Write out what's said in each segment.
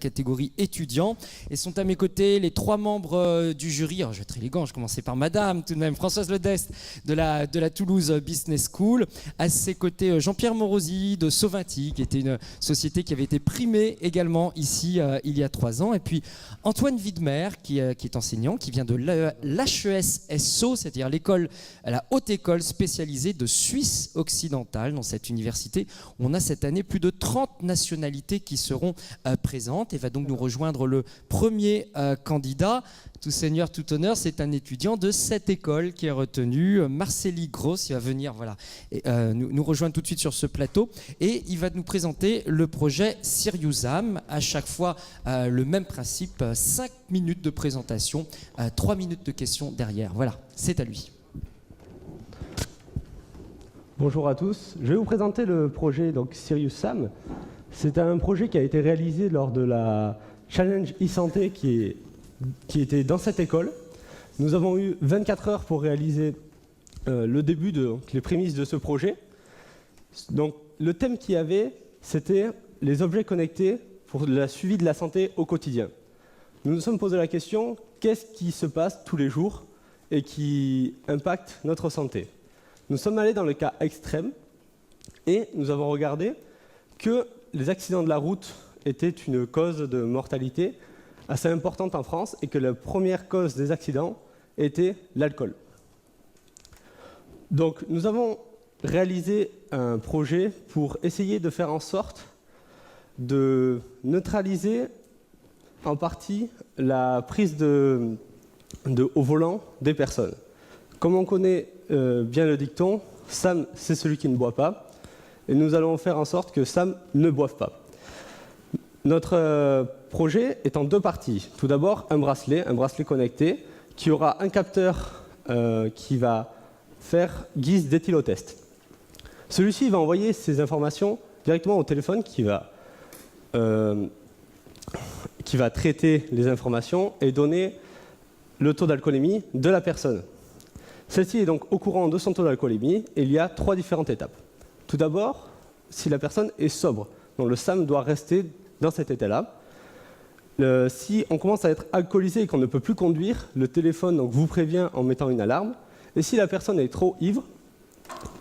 catégorie étudiants. Et sont à mes côtés les 3 membres du jury. Alors, je vais être élégant, je commençais par madame tout de même, Françoise Ledest de la Toulouse Business School. À ses côtés, Jean-Pierre Morosi de Sovinti, qui était une société qui avait été primée également ici il y a 3 ans. Et puis Antoine Widmer, qui est enseignant, qui vient de l'HES-SO, c'est-à-dire la haute école spécialisée de Suisse occidentale. Dans cette université, on a cette année plus de 30 nationalités qui seront présentes, et va donc nous rejoindre le premier candidat. Tout seigneur, tout honneur, c'est un étudiant de cette école qui est retenu, Marceli Gross. Il va venir nous rejoindre tout de suite sur ce plateau et il va nous présenter le projet Siriusam. À chaque fois, le même principe, 5 minutes de présentation, 3 minutes de questions derrière. Voilà, c'est à lui. Bonjour à tous, je vais vous présenter le projet Siriusam. C'est un projet qui a été réalisé lors de la Challenge e-santé qui était dans cette école. Nous avons eu 24 heures pour réaliser le début, les prémices de ce projet. Donc, le thème qu'il y avait, c'était les objets connectés pour le suivi de la santé au quotidien. Nous nous sommes posé la question, qu'est-ce qui se passe tous les jours et qui impacte notre santé? Nous sommes allés dans le cas extrême et nous avons regardé que les accidents de la route étaient une cause de mortalité assez importante en France et que la première cause des accidents était l'alcool. Donc nous avons réalisé un projet pour essayer de faire en sorte de neutraliser en partie la prise au volant des personnes. Comme on connaît bien le dicton, Sam, c'est celui qui ne boit pas, et nous allons faire en sorte que Sam ne boive pas. Notre projet est en 2 parties. Tout d'abord, un bracelet connecté, qui aura un capteur qui va faire guise d'éthylotest. Celui-ci va envoyer ces informations directement au téléphone qui va traiter les informations et donner le taux d'alcoolémie de la personne. Celle-ci est donc au courant de son taux d'alcoolémie et il y a 3 différentes étapes. Tout d'abord, si la personne est sobre, donc le SAM doit rester dans cet état-là. Si on commence à être alcoolisé et qu'on ne peut plus conduire, le téléphone vous prévient en mettant une alarme. Et si la personne est trop ivre,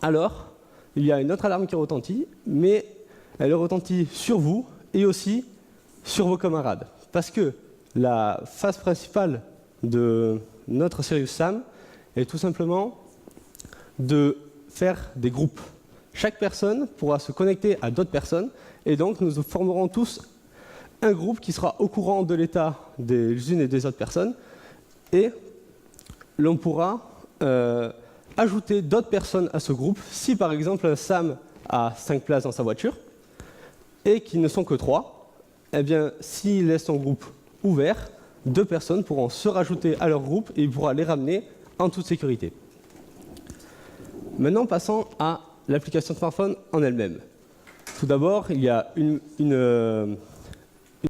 alors il y a une autre alarme qui retentit, mais elle retentit sur vous et aussi sur vos camarades. Parce que la phase principale de notre Siriusam est tout simplement de faire des groupes. Chaque personne pourra se connecter à d'autres personnes et donc nous formerons tous un groupe qui sera au courant de l'état des unes et des autres personnes et l'on pourra ajouter d'autres personnes à ce groupe si par exemple Sam a 5 places dans sa voiture et qu'ils ne sont que 3, eh bien s'il laisse son groupe ouvert, 2 personnes pourront se rajouter à leur groupe et il pourra les ramener en toute sécurité. Maintenant passons à l'application smartphone en elle-même. Tout d'abord, il y a une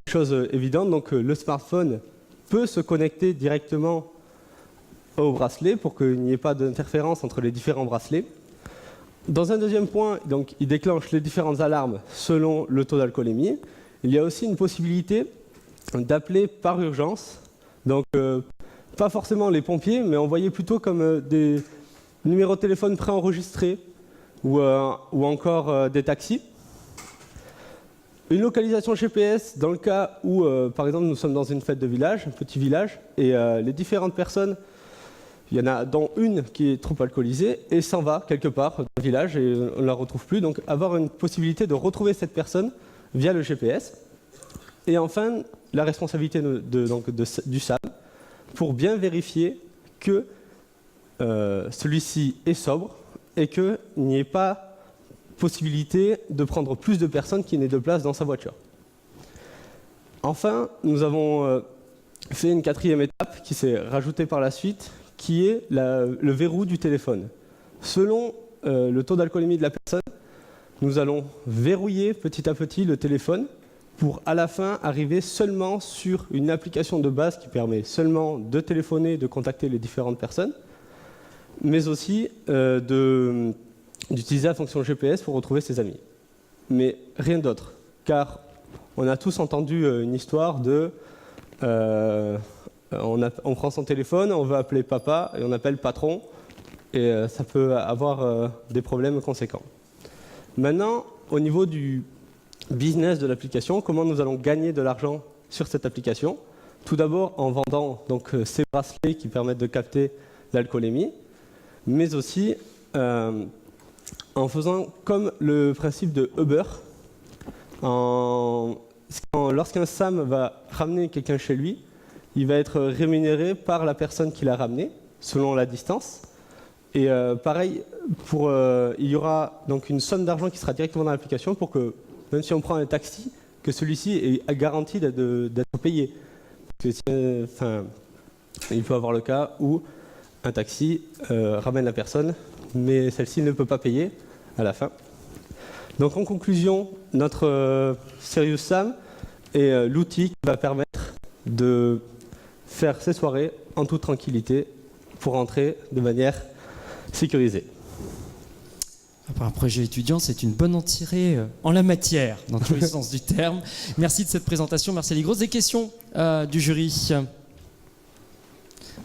chose évidente, donc le smartphone peut se connecter directement au bracelet pour qu'il n'y ait pas d'interférence entre les différents bracelets. Dans un deuxième point, donc, il déclenche les différentes alarmes selon le taux d'alcoolémie. Il y a aussi une possibilité d'appeler par urgence, donc pas forcément les pompiers, mais envoyer plutôt comme des numéros de téléphone préenregistrés ou encore des taxis. Une localisation GPS dans le cas où, par exemple, nous sommes dans une fête de village, un petit village, et les différentes personnes, il y en a dont une qui est trop alcoolisée et s'en va quelque part dans le village et on ne la retrouve plus. Donc avoir une possibilité de retrouver cette personne via le GPS. Et enfin, la responsabilité du SAM pour bien vérifier que celui-ci est sobre et qu'il n'y ait pas possibilité de prendre plus de personnes qui n'aient de place dans sa voiture. Enfin, nous avons fait une 4e étape qui s'est rajoutée par la suite, qui est le verrou du téléphone. Selon le taux d'alcoolémie de la personne, nous allons verrouiller petit à petit le téléphone pour à la fin arriver seulement sur une application de base qui permet seulement de téléphoner, de contacter les différentes personnes, mais aussi d'utiliser la fonction GPS pour retrouver ses amis. Mais rien d'autre, car on a tous entendu une histoire de on prend son téléphone, on veut appeler papa et on appelle patron, et ça peut avoir des problèmes conséquents. Maintenant, au niveau du business de l'application, comment nous allons gagner de l'argent sur cette application? Tout d'abord en vendant donc, ces bracelets qui permettent de capter l'alcoolémie, mais aussi en faisant comme le principe de Uber. Lorsqu'un Sam va ramener quelqu'un chez lui, il va être rémunéré par la personne qui l'a ramené, selon la distance. Et pareil, il y aura donc une somme d'argent qui sera directement dans l'application pour que, même si on prend un taxi, que celui-ci est garanti d'être payé. Parce que, il peut avoir le cas où un taxi ramène la personne, mais celle-ci ne peut pas payer à la fin. Donc en conclusion, notre Serious Sam est l'outil qui va permettre de faire ses soirées en toute tranquillité pour rentrer de manière sécurisée. Pour un projet étudiant, c'est une bonne entrée en la matière, dans tous les sens du terme. Merci de cette présentation, Marcel Ligros. Des questions du jury?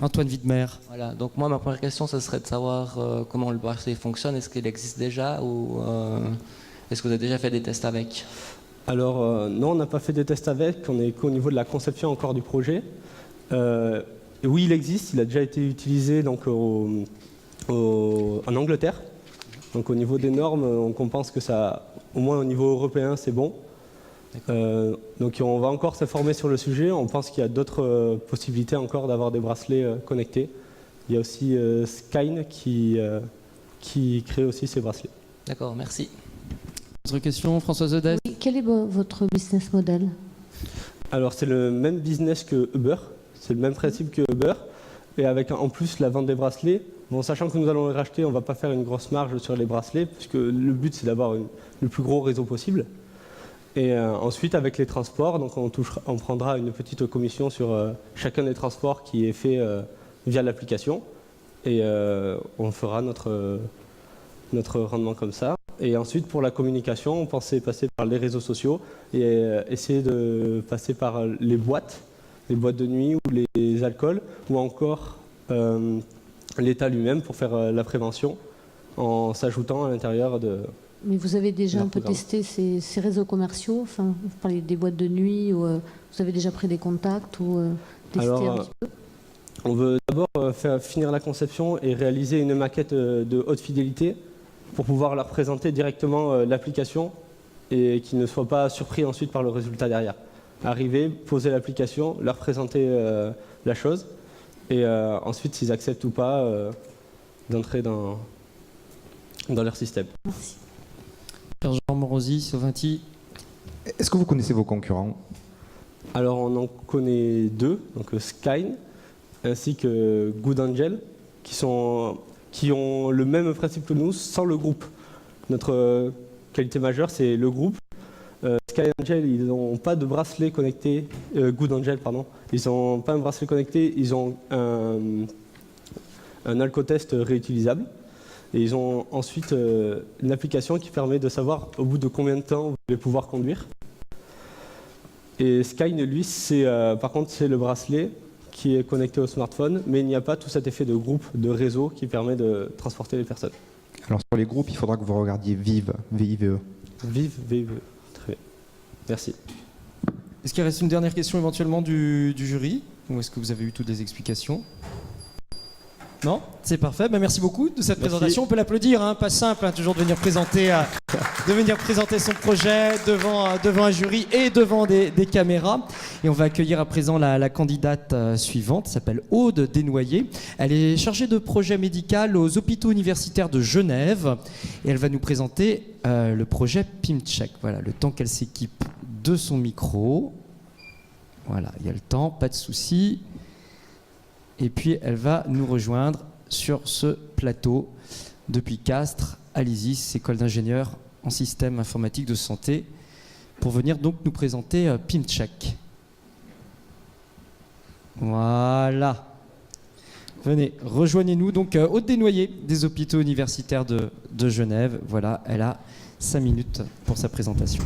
Antoine Widmer. Voilà, donc moi, ma première question, ce serait de savoir comment le bracelet fonctionne. Est-ce qu'il existe déjà ou est-ce que vous avez déjà fait des tests avec? Alors, non, on n'a pas fait des tests avec. On n'est qu'au niveau de la conception encore du projet. Oui, il existe. Il a déjà été utilisé donc, en Angleterre. Donc au niveau des normes, on pense que ça, au moins au niveau européen, c'est bon. Donc on va encore s'informer sur le sujet. On pense qu'il y a d'autres possibilités encore d'avoir des bracelets connectés. Il y a aussi Skyne qui crée aussi ces bracelets. D'accord, merci. Autre question, Françoise Odès? Oui, quel est votre business model? Alors c'est le même business que Uber. C'est le même principe que Uber. Et avec en plus la vente des bracelets. Bon, sachant que nous allons les racheter, on ne va pas faire une grosse marge sur les bracelets, puisque le but c'est d'avoir le plus gros réseau possible. Et ensuite, avec les transports, donc on prendra une petite commission sur chacun des transports qui est fait via l'application. Et on fera notre rendement comme ça. Et ensuite, pour la communication, on pensait passer par les réseaux sociaux et essayer de passer par les boîtes de nuit ou les alcools, ou encore l'État lui-même pour faire la prévention en s'ajoutant à l'intérieur de... Mais vous avez déjà un peu testé ces réseaux commerciaux, enfin, vous parlez des boîtes de nuit, ou, vous avez déjà pris des contacts ou testé un petit peu? On veut d'abord finir la conception et réaliser une maquette de haute fidélité pour pouvoir leur présenter directement l'application et qu'ils ne soient pas surpris ensuite par le résultat derrière. Arriver, poser l'application, leur présenter la chose et ensuite s'ils acceptent ou pas d'entrer dans leur système. Merci. Jean Morosi, Sovinti. Est-ce que vous connaissez vos concurrents? Alors on en connaît deux, donc Skyne ainsi que Good Angel, qui ont le même principe que nous sans le groupe. Notre qualité majeure, c'est le groupe. Sky Angel, ils n'ont pas de bracelet connecté. Good Angel, pardon. Ils n'ont pas un bracelet connecté, ils ont un alcotest réutilisable. Et ils ont ensuite une application qui permet de savoir au bout de combien de temps vous allez pouvoir conduire. Et Skyne, lui, par contre, c'est le bracelet qui est connecté au smartphone, mais il n'y a pas tout cet effet de groupe, de réseau qui permet de transporter les personnes. Alors sur les groupes, il faudra que vous regardiez Vive, V-I-V-E. Vive, V-I-V-E. Très bien. Merci. Est-ce qu'il reste une dernière question éventuellement du jury? Ou est-ce que vous avez eu toutes les explications? Non? C'est parfait. Ben, merci beaucoup de cette présentation. On peut l'applaudir, hein, pas simple, hein, toujours de venir présenter son projet devant un jury et devant des caméras. Et on va accueillir à présent la candidate suivante, qui s'appelle Aude Desnoyers. Elle est chargée de projet médical aux hôpitaux universitaires de Genève et elle va nous présenter le projet PIMCheck. Voilà, le temps qu'elle s'équipe de son micro. Voilà, il y a le temps, pas de souci. Et puis elle va nous rejoindre sur ce plateau depuis Castres, à l'ISIS, école d'ingénieurs en système informatique de santé, pour venir donc nous présenter PIMCheck. Voilà. Venez, rejoignez-nous donc Aude Desnoyers des hôpitaux universitaires de Genève. Voilà, elle a 5 minutes pour sa présentation.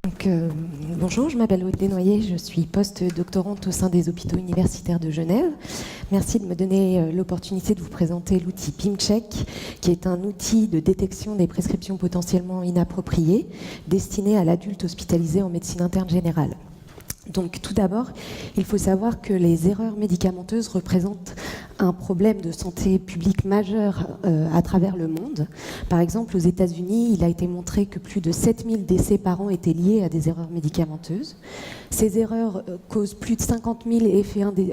Donc, Bonjour, je m'appelle Aude Desnoyers, je suis post-doctorante au sein des hôpitaux universitaires de Genève. Merci de me donner l'opportunité de vous présenter l'outil PIMcheck, qui est un outil de détection des prescriptions potentiellement inappropriées destiné à l'adulte hospitalisé en médecine interne générale. Donc tout d'abord, il faut savoir que les erreurs médicamenteuses représentent un problème de santé publique majeur à travers le monde. Par exemple, aux États-Unis, il a été montré que plus de 7000 décès par an étaient liés à des erreurs médicamenteuses. Ces erreurs causent plus de 50 000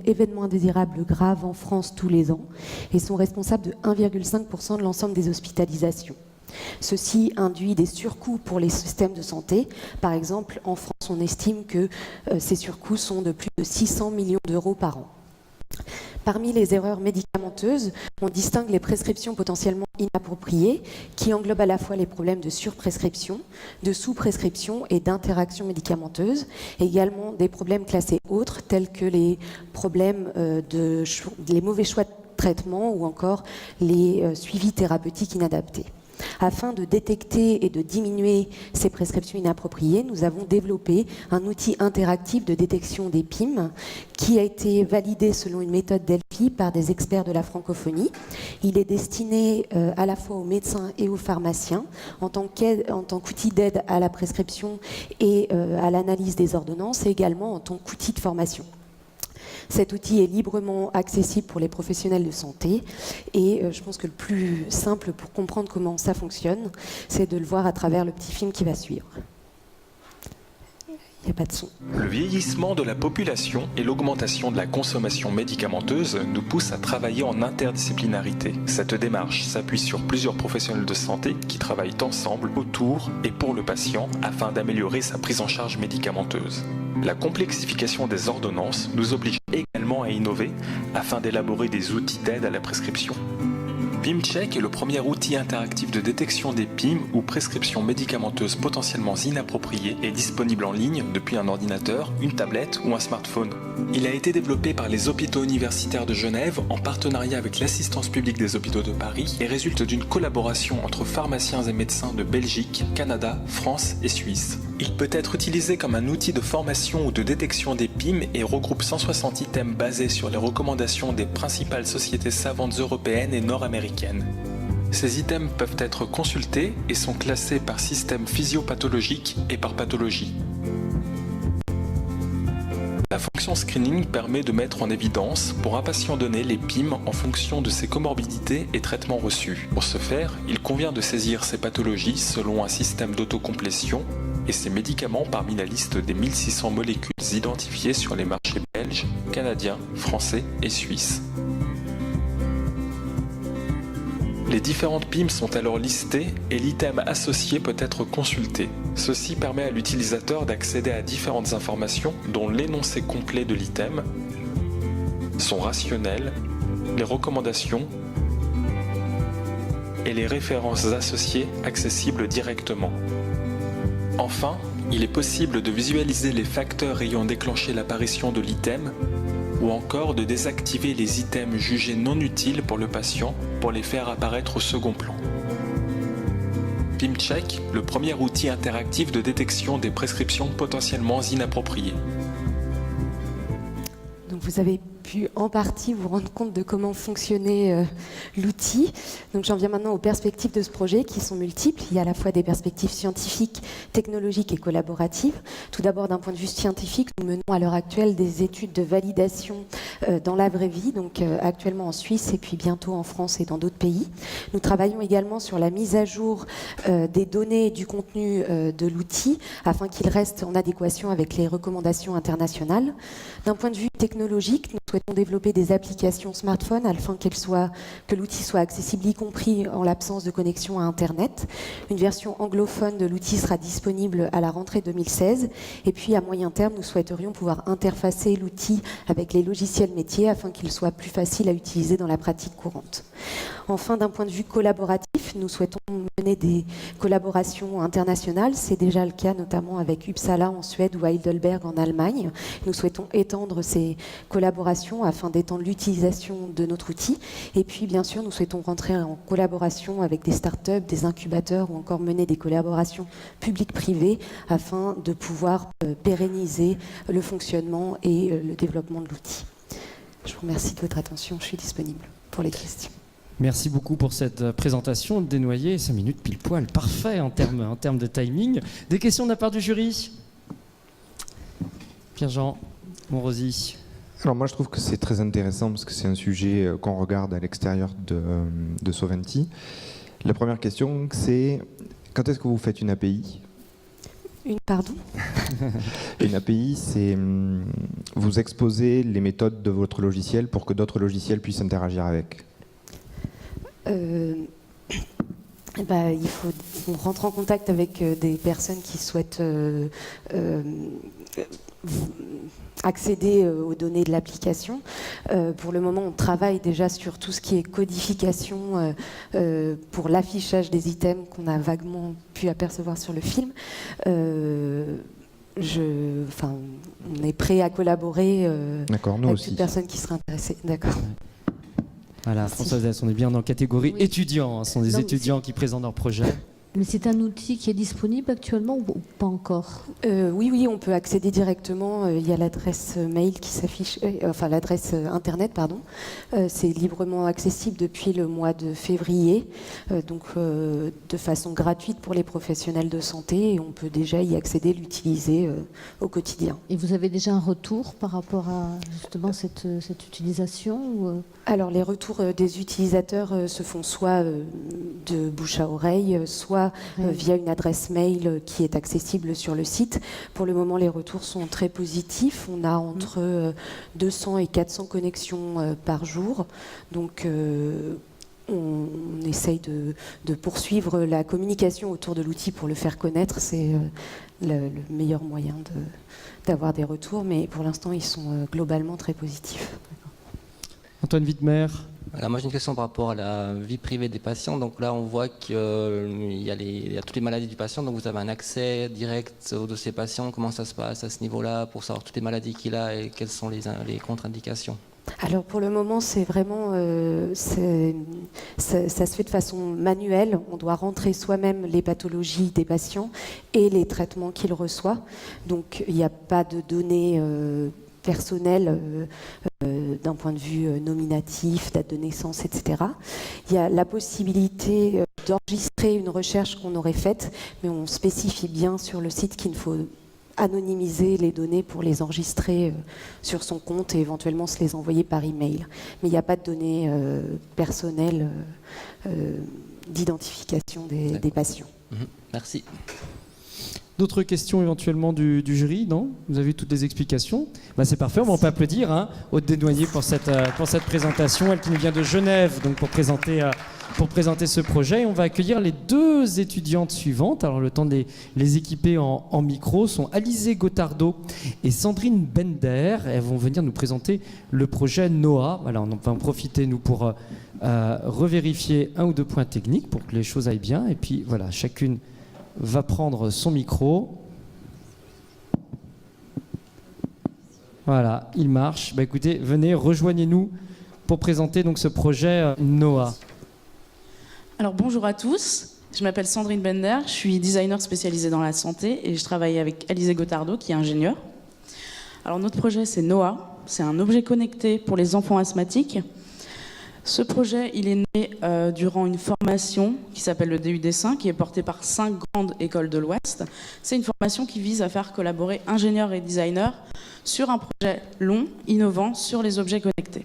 événements indésirables graves en France tous les ans et sont responsables de 1,5% de l'ensemble des hospitalisations. Ceci induit des surcoûts pour les systèmes de santé. Par exemple, en France, on estime que ces surcoûts sont de plus de 600 millions d'euros par an. Parmi les erreurs médicamenteuses, on distingue les prescriptions potentiellement inappropriées, qui englobent à la fois les problèmes de surprescription, de sous-prescription et d'interaction médicamenteuse, et également des problèmes classés autres, tels que les problèmes les mauvais choix de traitement ou encore les suivis thérapeutiques inadaptés. Afin de détecter et de diminuer ces prescriptions inappropriées, nous avons développé un outil interactif de détection des PIM qui a été validé selon une méthode Delphi par des experts de la francophonie. Il est destiné à la fois aux médecins et aux pharmaciens en tant qu'outil d'aide à la prescription et à l'analyse des ordonnances et également en tant qu'outil de formation. Cet outil est librement accessible pour les professionnels de santé et je pense que le plus simple pour comprendre comment ça fonctionne, c'est de le voir à travers le petit film qui va suivre. Il n'y a pas de son. Le vieillissement de la population et l'augmentation de la consommation médicamenteuse nous poussent à travailler en interdisciplinarité. Cette démarche s'appuie sur plusieurs professionnels de santé qui travaillent ensemble autour et pour le patient afin d'améliorer sa prise en charge médicamenteuse. La complexification des ordonnances nous oblige également à innover afin d'élaborer des outils d'aide à la prescription. PIMcheck est le premier outil interactif de détection des PIM ou prescriptions médicamenteuses potentiellement inappropriées et disponible en ligne depuis un ordinateur, une tablette ou un smartphone. Il a été développé par les hôpitaux universitaires de Genève en partenariat avec l'Assistance publique des hôpitaux de Paris et résulte d'une collaboration entre pharmaciens et médecins de Belgique, Canada, France et Suisse. Il peut être utilisé comme un outil de formation ou de détection des PIM et regroupe 160 items basés sur les recommandations des principales sociétés savantes européennes et nord-américaines. Ces items peuvent être consultés et sont classés par système physiopathologique et par pathologie. La fonction screening permet de mettre en évidence pour un patient donné les PIM en fonction de ses comorbidités et traitements reçus. Pour ce faire, il convient de saisir ces pathologies selon un système d'autocomplétion et ces médicaments parmi la liste des 1600 molécules identifiées sur les marchés belges, canadiens, français et suisses. Les différentes PIM sont alors listées et l'item associé peut être consulté. Ceci permet à l'utilisateur d'accéder à différentes informations dont l'énoncé complet de l'item, son rationnel, les recommandations et les références associées accessibles directement. Enfin, il est possible de visualiser les facteurs ayant déclenché l'apparition de l'item ou encore de désactiver les items jugés non utiles pour le patient pour les faire apparaître au second plan. PIMcheck, le premier outil interactif de détection des prescriptions potentiellement inappropriées. Donc vous avez pu en partie vous rendre compte de comment fonctionnait l'outil. Donc j'en viens maintenant aux perspectives de ce projet qui sont multiples. Il y a à la fois des perspectives scientifiques, technologiques et collaboratives. Tout d'abord, d'un point de vue scientifique, nous menons à l'heure actuelle des études de validation dans la vraie vie, donc actuellement en Suisse et puis bientôt en France et dans d'autres pays. Nous travaillons également sur la mise à jour des données et du contenu de l'outil afin qu'il reste en adéquation avec les recommandations internationales. D'un point de vue technologique, nous souhaitons développer des applications smartphone afin que l'outil soit accessible, y compris en l'absence de connexion à Internet. Une version anglophone de l'outil sera disponible à la rentrée 2016. Et puis, à moyen terme, nous souhaiterions pouvoir interfacer l'outil avec les logiciels métiers afin qu'il soit plus facile à utiliser dans la pratique courante. Enfin, d'un point de vue collaboratif, nous souhaitons mener mener des collaborations internationales. C'est déjà le cas notamment avec Uppsala en Suède ou Heidelberg en Allemagne. Nous souhaitons étendre ces collaborations afin d'étendre l'utilisation de notre outil. Et puis, bien sûr, nous souhaitons rentrer en collaboration avec des startups, des incubateurs ou encore mener des collaborations publiques-privées afin de pouvoir pérenniser le fonctionnement et le développement de l'outil. Je vous remercie de votre attention. Je suis disponible pour les questions. Merci beaucoup pour cette présentation dénoyée. 5 minutes pile poil, parfait en termes de timing. Des questions de la part du jury? Pierre-Jean Monrosi. Alors moi je trouve que c'est très intéressant parce que c'est un sujet qu'on regarde à l'extérieur de Soventi. La première question c'est quand est-ce que vous faites une API? Pardon? Une API, c'est vous exposez les méthodes de votre logiciel pour que d'autres logiciels puissent interagir avec. On rentre en contact avec des personnes qui souhaitent accéder aux données de l'application. Pour le moment, on travaille déjà sur tout ce qui est codification pour l'affichage des items qu'on a vaguement pu apercevoir sur le film. On est prêt à collaborer avec toute personne qui serait intéressée. D'accord. Voilà, Françoise, on est bien en catégorie étudiants. Ce sont des étudiants qui présentent leur projet. Mais c'est un outil qui est disponible actuellement ou pas encore? Oui, on peut accéder directement. Il y a l'adresse mail qui s'affiche, l'adresse internet, pardon. C'est librement accessible depuis le mois de février, de façon gratuite pour les professionnels de santé. Et on peut déjà y accéder, l'utiliser au quotidien. Et vous avez déjà un retour par rapport à justement cette utilisation ou... Alors les retours des utilisateurs se font soit de bouche à oreille, soit via une adresse mail qui est accessible sur le site. Pour le moment, les retours sont très positifs. On a entre 200 et 400 connexions par jour. Donc on essaye de poursuivre la communication autour de l'outil pour le faire connaître. C'est le meilleur moyen d'avoir des retours, mais pour l'instant, ils sont globalement très positifs. Antoine Widmer. Alors moi j'ai une question par rapport à la vie privée des patients. Donc là on voit qu'il y a toutes les maladies du patient, donc vous avez un accès direct au dossier patient. Comment ça se passe à ce niveau-là pour savoir toutes les maladies qu'il a et quelles sont les contre-indications? Alors pour le moment c'est vraiment ça se fait de façon manuelle. On doit rentrer soi-même les pathologies des patients et les traitements qu'il reçoit. Donc il n'y a pas de données personnelles d'un point de vue nominatif, date de naissance, etc. Il y a la possibilité d'enregistrer une recherche qu'on aurait faite, mais on spécifie bien sur le site qu'il faut anonymiser les données pour les enregistrer sur son compte et éventuellement se les envoyer par email. Mais il n'y a pas de données personnelles d'identification des patients. Merci. D'autres questions éventuellement du jury? Non? Vous avez eu toutes les explications? C'est parfait, on peut applaudir Aude Desnoyers pour cette présentation, elle qui nous vient de Genève donc pour présenter ce projet. Et on va accueillir les deux étudiantes suivantes. Alors le temps de les équiper en micro sont Alizé Gottardo et Sandrine Bender. Elles vont venir nous présenter le projet NOAH. Voilà, on va en profiter nous pour revérifier un ou deux points techniques pour que les choses aillent bien. Et puis voilà, chacune va prendre son micro. Voilà, il marche. Écoutez, venez, rejoignez-nous pour présenter donc ce projet NOAH. Alors bonjour à tous, je m'appelle Sandrine Bender, je suis designer spécialisée dans la santé et je travaille avec Alizé Gottardo qui est ingénieure. Alors notre projet c'est NOAH, c'est un objet connecté pour les enfants asthmatiques. Ce projet, il est né durant une formation qui s'appelle le DUD5, qui est portée par 5 grandes écoles de l'Ouest. C'est une formation qui vise à faire collaborer ingénieurs et designers sur un projet long, innovant, sur les objets connectés.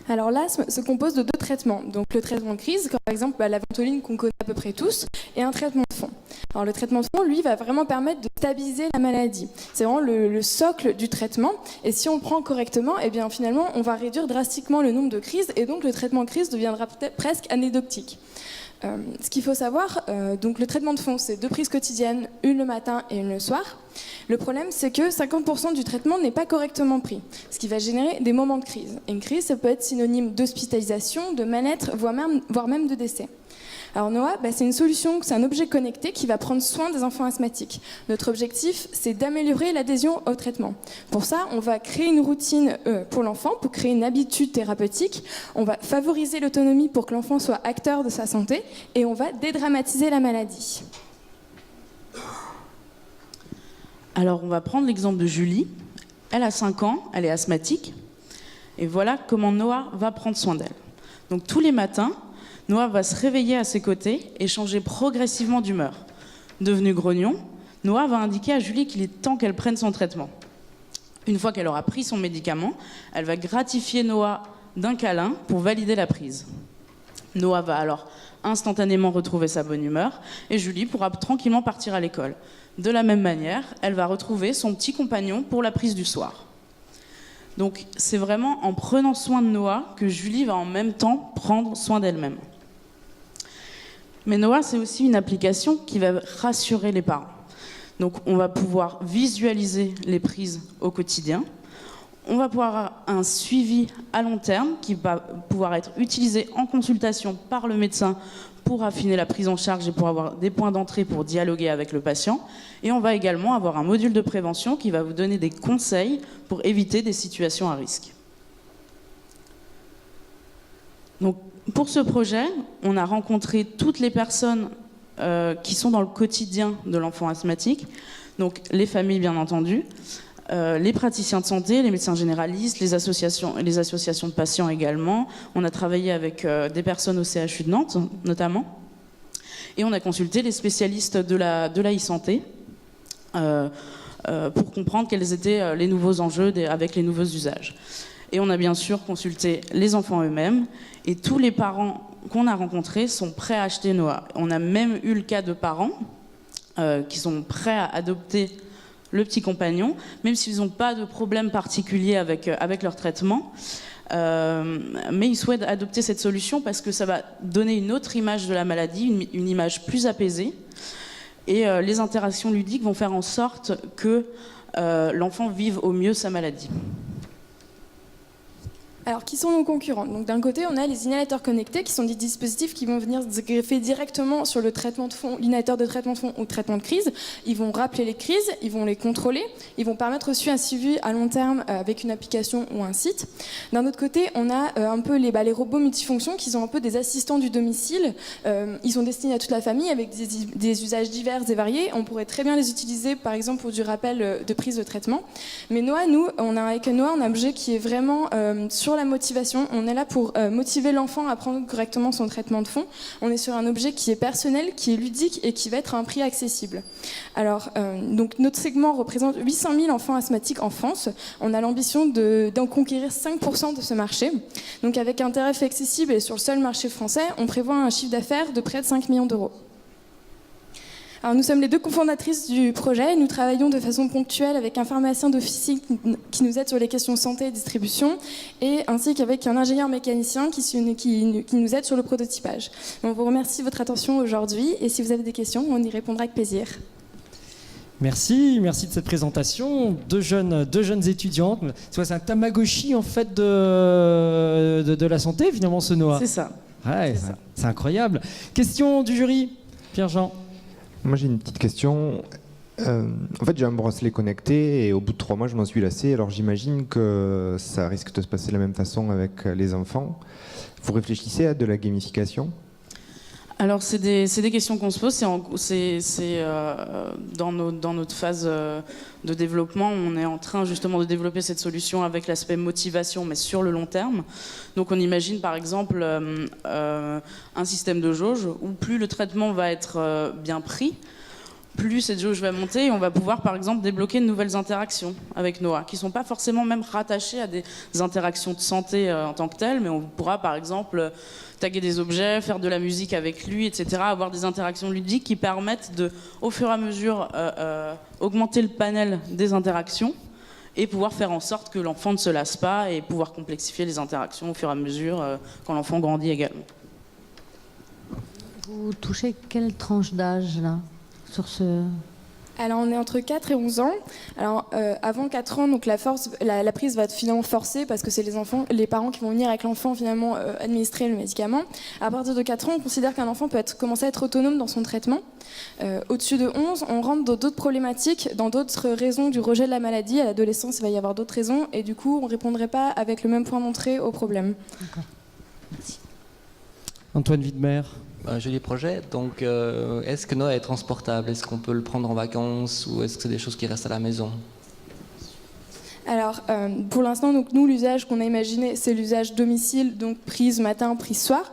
Alors l'asthme se compose de 2 traitements. Donc le traitement de crise, comme par exemple la ventoline qu'on connaît à peu près tous, et un traitement de fond. Alors le traitement de fond, lui, va vraiment permettre de stabiliser la maladie. C'est vraiment le socle du traitement. Et si on le prend correctement, eh bien finalement, on va réduire drastiquement le nombre de crises et donc le traitement de crise deviendra presque anecdotique. Ce qu'il faut savoir, donc le traitement de fond, c'est 2 prises quotidiennes, une le matin et une le soir. Le problème, c'est que 50% du traitement n'est pas correctement pris, ce qui va générer des moments de crise. Et une crise, ça peut être synonyme d'hospitalisation, de mal-être, voire même de décès. Alors Noah, c'est une solution, c'est un objet connecté qui va prendre soin des enfants asthmatiques. Notre objectif, c'est d'améliorer l'adhésion au traitement. Pour ça, on va créer une routine pour l'enfant, pour créer une habitude thérapeutique. On va favoriser l'autonomie pour que l'enfant soit acteur de sa santé et on va dédramatiser la maladie. Alors, on va prendre l'exemple de Julie. Elle a 5 ans, elle est asthmatique. Et voilà comment Noah va prendre soin d'elle. Donc, tous les matins, Noah va se réveiller à ses côtés et changer progressivement d'humeur. Devenu grognon, Noah va indiquer à Julie qu'il est temps qu'elle prenne son traitement. Une fois qu'elle aura pris son médicament, elle va gratifier Noah d'un câlin pour valider la prise. Noah va alors instantanément retrouver sa bonne humeur et Julie pourra tranquillement partir à l'école. De la même manière, elle va retrouver son petit compagnon pour la prise du soir. Donc c'est vraiment en prenant soin de Noah que Julie va en même temps prendre soin d'elle-même. Mais Noah, c'est aussi une application qui va rassurer les parents. Donc on va pouvoir visualiser les prises au quotidien. On va pouvoir avoir un suivi à long terme qui va pouvoir être utilisé en consultation par le médecin pour affiner la prise en charge et pour avoir des points d'entrée pour dialoguer avec le patient. Et on va également avoir un module de prévention qui va vous donner des conseils pour éviter des situations à risque. Donc, pour ce projet, on a rencontré toutes les personnes qui sont dans le quotidien de l'enfant asthmatique, donc les familles bien entendu, les praticiens de santé, les médecins généralistes, les associations de patients également. On a travaillé avec des personnes au CHU de Nantes notamment, et on a consulté les spécialistes de la e-santé pour comprendre quels étaient les nouveaux enjeux avec les nouveaux usages. Et on a bien sûr consulté les enfants eux-mêmes, et tous les parents qu'on a rencontrés sont prêts à acheter Noah. On a même eu le cas de parents qui sont prêts à adopter le petit compagnon, même s'ils n'ont pas de problème particulier avec leur traitement. Mais ils souhaitent adopter cette solution parce que ça va donner une autre image de la maladie, une image plus apaisée. Et les interactions ludiques vont faire en sorte que l'enfant vive au mieux sa maladie. Alors, qui sont nos concurrents? Donc, d'un côté, on a les inhalateurs connectés, qui sont des dispositifs qui vont venir se greffer directement sur le traitement de fond, l'inhalateur de traitement de fond ou traitement de crise. Ils vont rappeler les crises, ils vont les contrôler, ils vont permettre aussi un suivi à long terme avec une application ou un site. D'un autre côté, on a un peu les robots multifonctions qui sont un peu des assistants du domicile. Ils sont destinés à toute la famille avec des usages divers et variés. On pourrait très bien les utiliser, par exemple, pour du rappel de prise de traitement. Mais Noah, avec Noah, on a un objet qui est vraiment sur la motivation. On est là pour motiver l'enfant à prendre correctement son traitement de fond. On est sur un objet qui est personnel, qui est ludique et qui va être à un prix accessible. Alors, donc notre segment représente 800 000 enfants asthmatiques en France. On a l'ambition d'en conquérir 5% de ce marché. Donc avec un tarif accessible et sur le seul marché français, on prévoit un chiffre d'affaires de près de 5 millions d'euros. Alors, nous sommes les deux cofondatrices du projet et nous travaillons de façon ponctuelle avec un pharmacien d'officine qui nous aide sur les questions santé et distribution, et ainsi qu'avec un ingénieur mécanicien qui nous aide sur le prototypage. On vous remercie de votre attention aujourd'hui et si vous avez des questions, on y répondra avec plaisir. Merci de cette présentation. Deux jeunes étudiantes. C'est un Tamagotchi en fait de la santé finalement, ce Noah. C'est ça. Ouais, c'est incroyable. Question du jury, Pierre-Jean. Moi j'ai une petite question. En fait j'ai un bracelet connecté et au bout de 3 mois je m'en suis lassé. Alors j'imagine que ça risque de se passer de la même façon avec les enfants. Vous réfléchissez à de la gamification ? Alors c'est des questions qu'on se pose. C'est dans notre phase de développement, on est en train justement de développer cette solution avec l'aspect motivation, mais sur le long terme. Donc on imagine par exemple un système de jauge où plus le traitement va être bien pris, plus cette jauge va monter et on va pouvoir par exemple débloquer de nouvelles interactions avec Noah, qui ne sont pas forcément même rattachées à des interactions de santé en tant que telles, mais on pourra par exemple taguer des objets, faire de la musique avec lui, etc., avoir des interactions ludiques qui permettent de, au fur et à mesure, augmenter le panel des interactions et pouvoir faire en sorte que l'enfant ne se lasse pas et pouvoir complexifier les interactions au fur et à mesure quand l'enfant grandit également. Vous touchez quelle tranche d'âge là sur ce... Alors, on est entre 4 et 11 ans. Alors, avant 4 ans, donc la prise va être finalement forcée parce que c'est les parents qui vont venir avec l'enfant finalement administrer le médicament. À partir de 4 ans, on considère qu'un enfant peut commencer à être autonome dans son traitement. Au-dessus de 11, on rentre dans d'autres problématiques, dans d'autres raisons du rejet de la maladie. À l'adolescence, il va y avoir d'autres raisons et du coup, on ne répondrait pas avec le même point d'entrée au problème. D'accord. Merci. Antoine Widmer. Un joli projet. Donc, est-ce que Noah est transportable? Est-ce qu'on peut le prendre en vacances ou est-ce que c'est des choses qui restent à la maison? Alors, pour l'instant, donc nous, l'usage qu'on a imaginé, c'est l'usage domicile, donc prise matin, prise soir.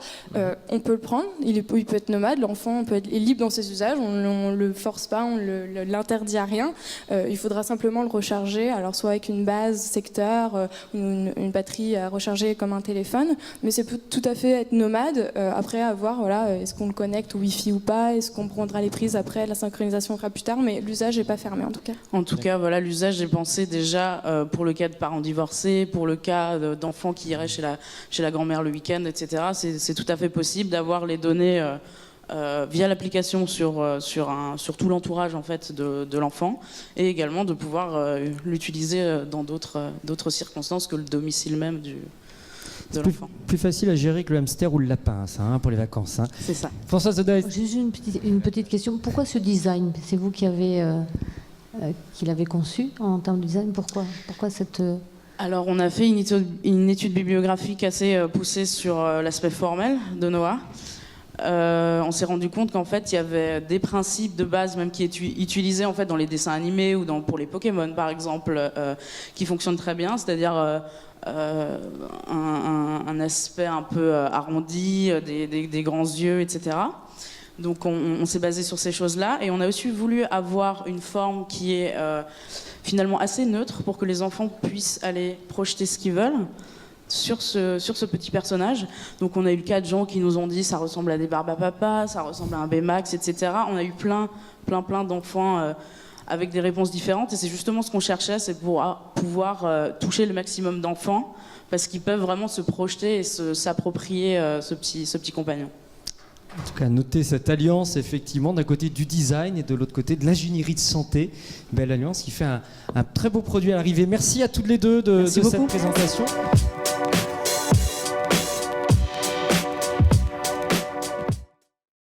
On peut le prendre, il peut être nomade, l'enfant est libre dans ses usages, on ne le force pas, on ne l'interdit à rien. Il faudra simplement le recharger, alors soit avec une base secteur, une batterie à recharger comme un téléphone, mais c'est peut tout à fait être nomade. Après, à voir, voilà, est-ce qu'on le connecte au Wi-Fi ou pas, est-ce qu'on prendra les prises après, la synchronisation fera plus tard, mais l'usage n'est pas fermé en tout cas. En tout cas, voilà, l'usage est pensé déjà pour le cas de parents divorcés, pour le cas d'enfants qui iraient chez la grand-mère le week-end, etc. C'est tout à fait possible d'avoir les données via l'application sur tout l'entourage en fait, de l'enfant et également de pouvoir l'utiliser dans d'autres circonstances que le domicile même de l'enfant. Plus facile à gérer que le hamster ou le lapin, ça, pour les vacances. C'est ça. Françoise de Deist. J'ai juste une petite question. Pourquoi ce design? C'est vous qui l'avez conçu en termes de design. Pourquoi cette... Alors, on a fait une étude bibliographique assez poussée sur l'aspect formel de Noah. On s'est rendu compte qu'en fait, il y avait des principes de base même qui étaient utilisés en fait, dans les dessins animés ou pour les Pokémon, par exemple, qui fonctionnent très bien, c'est-à-dire un aspect un peu arrondi, des grands yeux, etc. Donc on s'est basé sur ces choses-là et on a aussi voulu avoir une forme qui est finalement assez neutre pour que les enfants puissent aller projeter ce qu'ils veulent sur ce petit personnage. Donc on a eu le cas de gens qui nous ont dit ça ressemble à des barbes à papa, ça ressemble à un Baymax, etc. On a eu plein d'enfants avec des réponses différentes et c'est justement ce qu'on cherchait, c'est pouvoir toucher le maximum d'enfants parce qu'ils peuvent vraiment se projeter et s'approprier ce petit compagnon. En tout cas, notez cette alliance, effectivement, d'un côté du design et de l'autre côté de l'ingénierie de santé. Belle alliance qui fait un très beau produit à l'arrivée. Merci à toutes les deux de cette présentation.